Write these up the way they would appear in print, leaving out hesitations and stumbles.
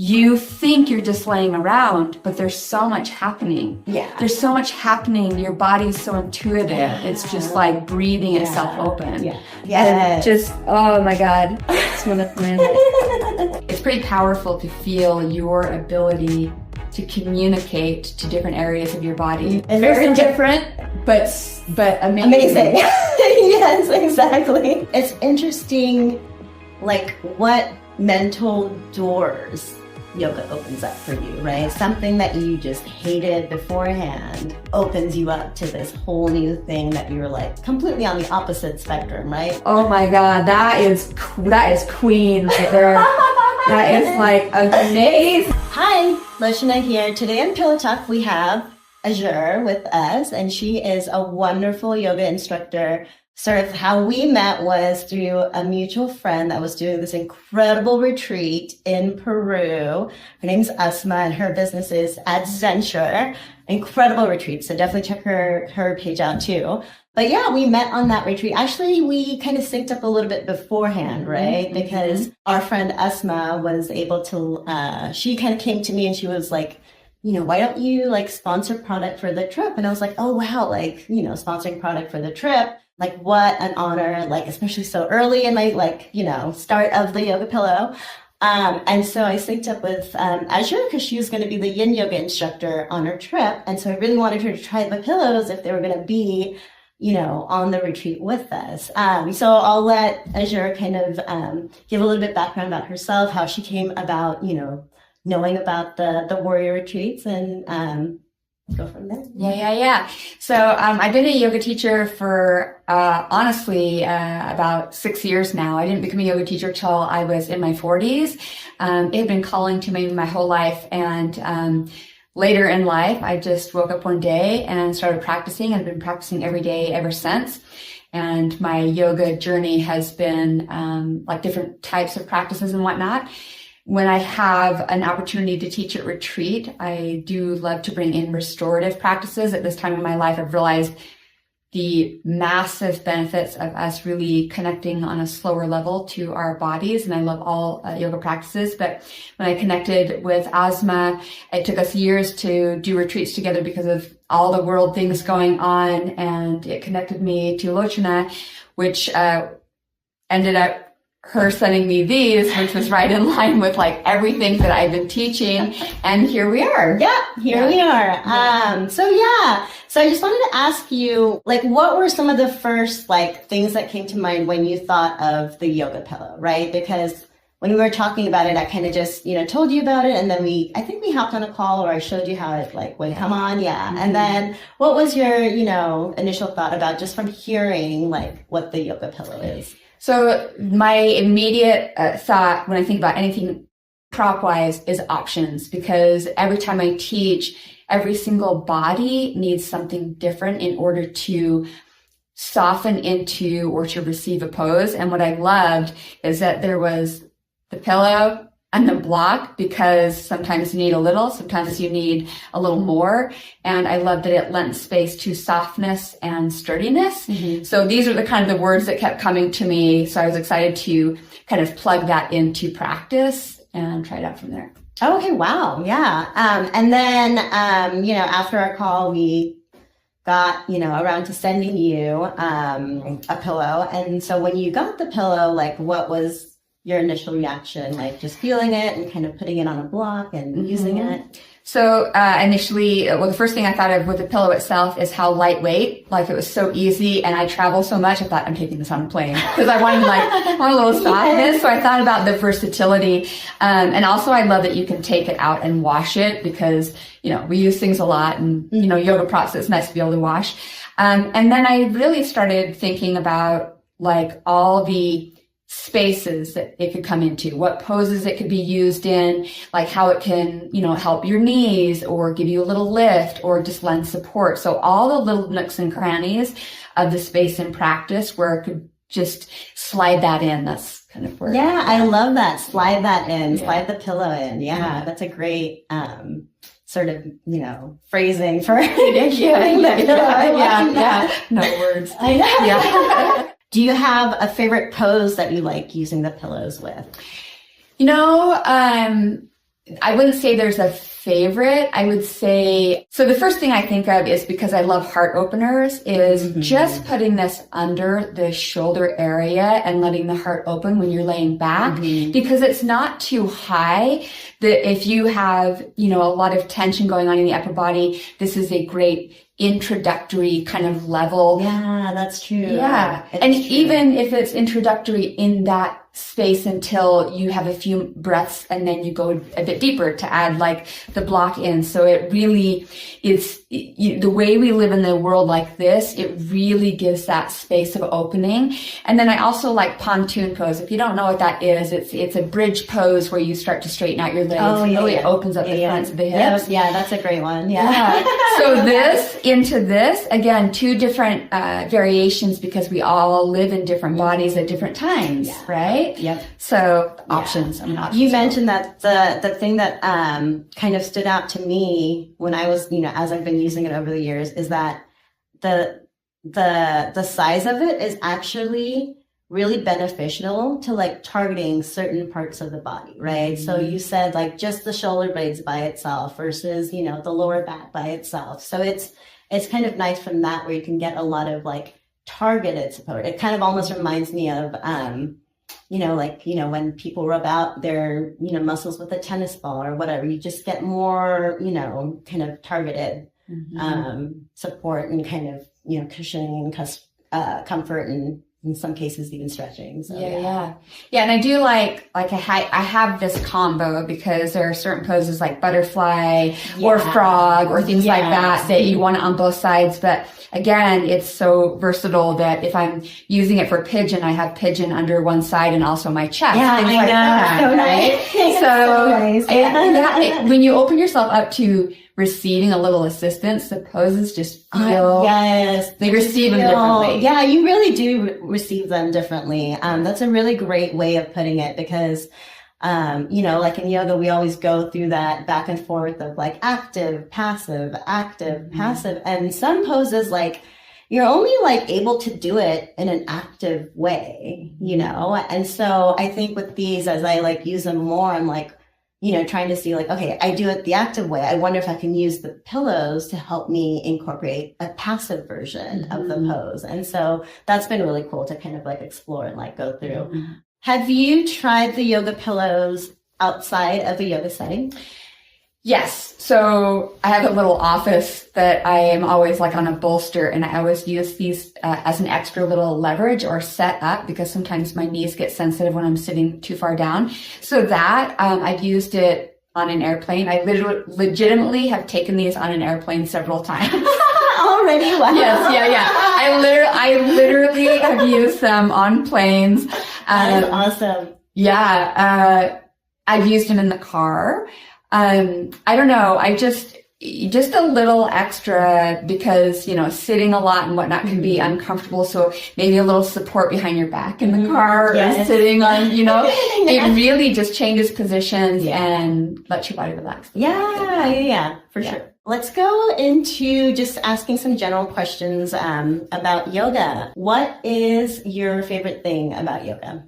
you think you're just laying around, but there's so much happening. Yeah. There's so much happening. Your body's so intuitive. Yeah. It's just like breathing itself open. Yeah. Yes. Just, oh my God. It's one of my It's pretty powerful to feel your ability to communicate to different areas of your body. And very different, but amazing. Yes, exactly. It's interesting, like what mental doors yoga opens up for you, right? Something that you just hated beforehand opens you up to this whole new thing that you're like completely on the opposite spectrum, right? Oh my God, that is queen right there. That is like amazing. Hi, Loshana here. Today on Pillow Talk we have Azure with us, and she is a wonderful yoga instructor. Sort of how we met was through a mutual friend that was doing this incredible retreat in Peru. Her name's Asma and her business is Adventure. Incredible retreat. So definitely check her page out too. But yeah, we met on that retreat. Actually, we kind of synced up a little bit beforehand, right? Mm-hmm. Because our friend Asma was able to, she kind of came to me and she was like, you know, why don't you like sponsor product for the trip? And I was like, oh wow, like, you know, sponsoring product for the trip. Like what an honor, like especially so early in my like, you know, start of the yoga pillow. And so I synced up with Azure because she was going to be the yin yoga instructor on her trip. And so I really wanted her to try the pillows if they were going to be, you know, on the retreat with us. So I'll let Azure kind of give a little bit background about herself, how she came about, you know, knowing about the warrior retreats and go from there. Yeah. So I've been a yoga teacher for honestly about 6 years now. I didn't become a yoga teacher till I was in my 40s. It had been calling to me my whole life, and later in life, I just woke up one day and started practicing. I've been practicing every day ever since. And my yoga journey has been like different types of practices and whatnot. When I have an opportunity to teach at retreat, I do love to bring in restorative practices. At this time in my life, I've realized the massive benefits of us really connecting on a slower level to our bodies. And I love all yoga practices. But when I connected with Asma, it took us years to do retreats together because of all the world things going on. And it connected me to Loshana, which ended up her sending me these, which was right in line with like everything that I've been teaching. And here we are. Yeah, here we are. So I just wanted to ask you, like, what were some of the first like things that came to mind when you thought of the yoga pillow, right? Because when we were talking about it, I kind of just, you know, told you about it. And then I think we hopped on a call or I showed you how it like would come on. Yeah. Mm-hmm. And then what was your, you know, initial thought about just from hearing like what the yoga pillow is? So my immediate thought when I think about anything prop-wise is options, because every time I teach, every single body needs something different in order to soften into or to receive a pose. And what I loved is that there was the pillow and the block, because sometimes you need a little, sometimes you need a little more. And I love that it lent space to softness and sturdiness. Mm-hmm. So these are the kind of the words that kept coming to me. So I was excited to kind of plug that into practice and try it out from there. Oh, okay. Wow. Yeah. And then, you know, after our call, we got, you know, around to sending you a pillow. And so when you got the pillow, like what was your initial reaction, like just feeling it and kind of putting it on a block and using it? So initially, well, the first thing I thought of with the pillow itself is how lightweight, like it was so easy, and I travel so much. I thought, I'm taking this on a plane because I wanted a little softness. Yes. So I thought about the versatility. And also I love that you can take it out and wash it because, you know, we use things a lot and, you know, yoga props, it's nice to be able to wash. And then I really started thinking about like all the spaces that it could come into, what poses it could be used in, like how it can, you know, help your knees or give you a little lift or just lend support. So all the little nooks and crannies of the space in practice where it could just slide that in. That's kind of where. Yeah, I love that. Slide that in, slide the pillow in. Yeah, that's a great, sort of, you know, phrasing for yeah. No words. I know. Yeah. Do you have a favorite pose that you like using the pillows with? You know, I wouldn't say there's a favorite. I would say, so the first thing I think of is, because I love heart openers, is just putting this under the shoulder area and letting the heart open when you're laying back, because it's not too high. That if you have, a lot of tension going on in the upper body, this is a great introductory kind of level. Yeah, that's true. Yeah. And even if it's introductory in that space until you have a few breaths, and then you go a bit deeper to add like the block in. So it really is, the way we live in the world like this, it really gives that space of opening. And then I also like pontoon pose. If you don't know what that is, it's a bridge pose where you start to straighten out your legs. Oh, yeah, It opens up the fronts of the hips. Yeah, that's a great one. Yeah. So this into this, again, two different variations, because we all live in different bodies at different times, right? Yep. So options. You mentioned that the thing that kind of stood out to me when I was, as I've been using it over the years, is that the size of it is actually really beneficial to like targeting certain parts of the body, right? So you said like just the shoulder blades by itself versus, the lower back by itself. So it's kind of nice from that, where you can get a lot of like targeted support. It kind of almost reminds me of, when people rub out their, muscles with a tennis ball or whatever, you just get more, kind of targeted support and kind of, cushioning and comfort, and in some cases even stretching. So, yeah. And I do like I have this combo, because there are certain poses like butterfly or frog or things like that you want it on both sides. But again, it's so versatile that if I'm using it for pigeon, I have pigeon under one side and also my chest. Yeah, I know. That, so right? Nice. So nice. When you open yourself up to receiving a little assistance, the poses just feel, they receive them differently. Yeah, you really do receive them differently. That's a really great way of putting it, because, like in yoga, we always go through that back and forth of like active, passive, passive. And some poses, like, you're only like able to do it in an active way, And so I think with these, as I like use them more, I'm like, trying to see like, okay, I do it the active way. I wonder if I can use the pillows to help me incorporate a passive version of the pose. And so that's been really cool to kind of like explore and like go through. Have you tried the yoga pillows outside of a yoga setting? Yes. So I have a little office that I am always like on a bolster, and I always use these as an extra little leverage or set up, because sometimes my knees get sensitive when I'm sitting too far down. So that I've used it on an airplane. I legitimately have taken these on an airplane several times. Already? Wow. Yes. Yeah. I literally have used them on planes. That's awesome. Yeah. I've used them in the car. I don't know. I just a little extra, because, sitting a lot and whatnot can be uncomfortable. So maybe a little support behind your back in the car, or sitting on, it really just changes positions and lets your body relax. Yeah, for sure. Let's go into just asking some general questions about yoga. What is your favorite thing about yoga?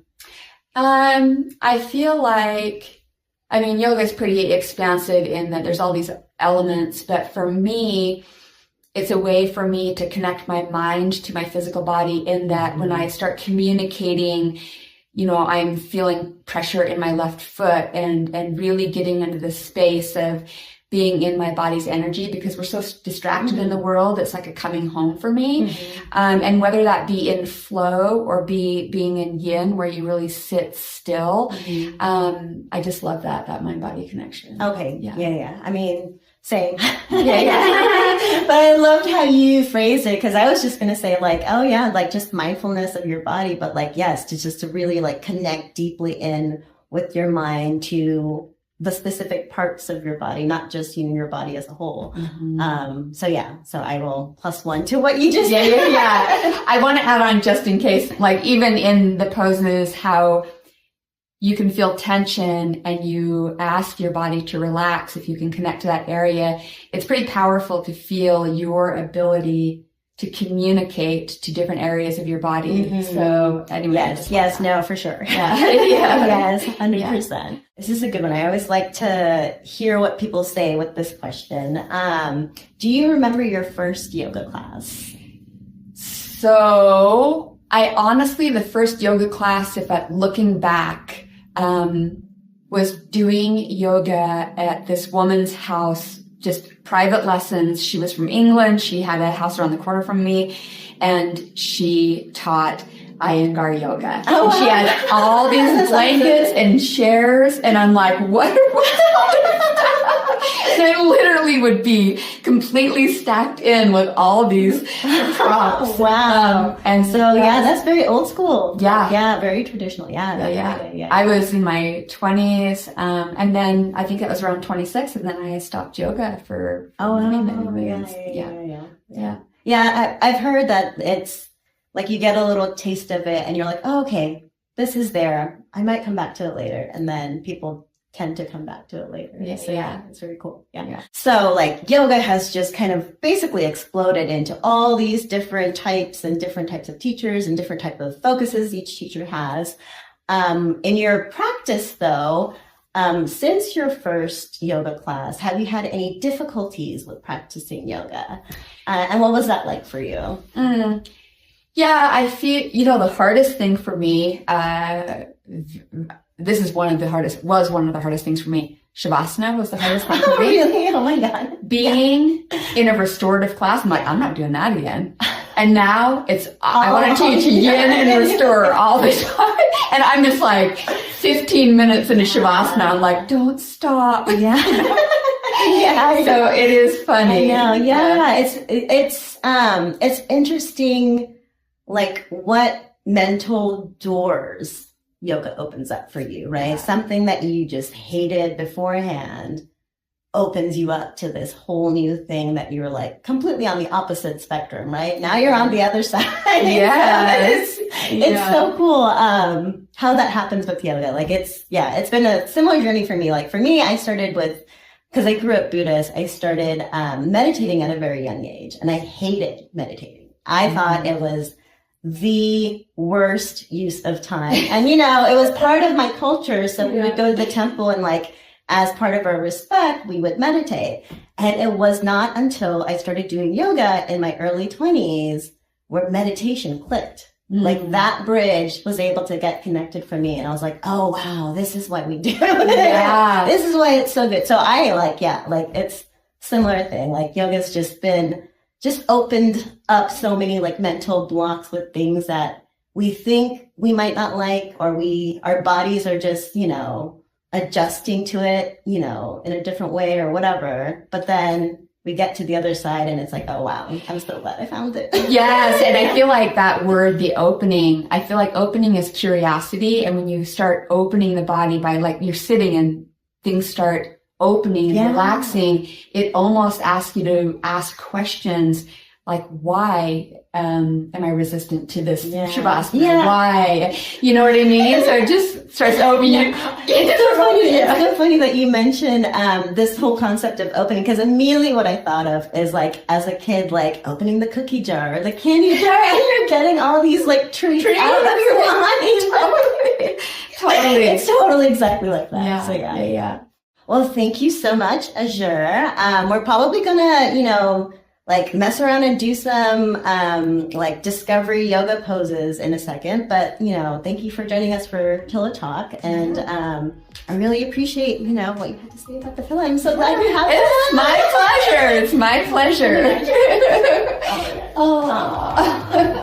I feel like, yoga is pretty expansive in that there's all these elements, but for me, it's a way for me to connect my mind to my physical body, in that when I start communicating, I'm feeling pressure in my left foot, and really getting into the space of being in my body's energy, because we're so distracted in the world. It's like a coming home for me. And whether that be in flow or being in yin, where you really sit still. I just love that mind-body connection. Okay. Yeah. Same. But But I loved how you phrased it, because I was just going to say like, oh yeah, like just mindfulness of your body, but like, yes, to really like connect deeply in with your mind to the specific parts of your body, not just your body as a whole. So I will +1 to what you just said. I want to add on, just in case, like even in the poses, how you can feel tension and you ask your body to relax. If you can connect to that area, it's pretty powerful to feel your ability to communicate to different areas of your body. Mm-hmm. So anyway. Yes, no, for sure. Yeah. Yes, 100%. Yeah. This is a good one. I always like to hear what people say with this question. Do you remember your first yoga class? So I honestly, the first yoga class, if I'm looking back, was doing yoga at this woman's house, just private lessons. She was from England. She had a house around the corner from me, and she taught Iyengar yoga. Oh, wow. She had all these blankets and chairs, and I'm like, what? And I literally would be completely stacked in with all these props. Wow. And So yeah, that's very old school. Yeah. Yeah, very traditional. Yeah. I was in my 20s, and then I think it was around 26, and then I stopped yoga for many years. Yeah. I've heard that it's like you get a little taste of it and you're like, oh, okay, this is there. I might come back to it later. And then people tend to come back to it later. Yeah. It's very cool. Yeah. So like yoga has just kind of basically exploded into all these different types and different types of teachers and different type of focuses each teacher has. In your practice though, since your first yoga class, have you had any difficulties with practicing yoga? And what was that like for you? Yeah, I feel, the hardest thing for me, was one of the hardest things for me. Shavasana was the hardest thing for me. Really? Oh my God. Being in a restorative class, I'm like, I'm not doing that again. And now I want to teach yin and restore all the time. And I'm just like 15 minutes into Shavasana. I'm like, don't stop. Yeah. So it is funny. I know. Yeah. It's interesting, like what mental doors yoga opens up for you, right? Yeah. Something that you just hated beforehand opens you up to this whole new thing that you're like completely on the opposite spectrum, right? Now you're on the other side. Yes. It's so cool how that happens with yoga. Like it's been a similar journey for me. Like for me, I started because I grew up Buddhist, I started meditating at a very young age, and I hated meditating. I thought it was the worst use of time. And, it was part of my culture. So we would go to the temple and like, as part of our respect, we would meditate. And it was not until I started doing yoga in my early 20s where meditation clicked. Like that bridge was able to get connected for me. And I was like, oh, wow, this is what we do. Yeah. This is why it's so good. So it's similar thing. Like yoga's just opened up so many like mental blocks with things that we think we might not like, or our bodies are just, adjusting to it, in a different way or whatever. But then we get to the other side and it's like, oh wow, I'm so glad I found it. Yes. And I feel like that word, the opening, I feel like opening is curiosity. And when you start opening the body by like you're sitting and things start opening and relaxing, it almost asks you to ask questions like, why am I resistant to this Shavasana? Yeah. Why? You know what I mean? So it just starts opening. It's so funny that you mentioned this whole concept of opening, because immediately what I thought of is like, as a kid, like opening the cookie jar or the candy jar, and you're getting all these like treats out of your mind. Totally. It's totally exactly like that. Yeah. So yeah. Well, thank you so much, Azure. We're probably gonna, like mess around and do some like discovery yoga poses in a second. But, thank you for joining us for Pillow Talk. And I really appreciate, what you had to say about the pillow. I'm so glad you have it. It's my pleasure. It's my pleasure. Oh.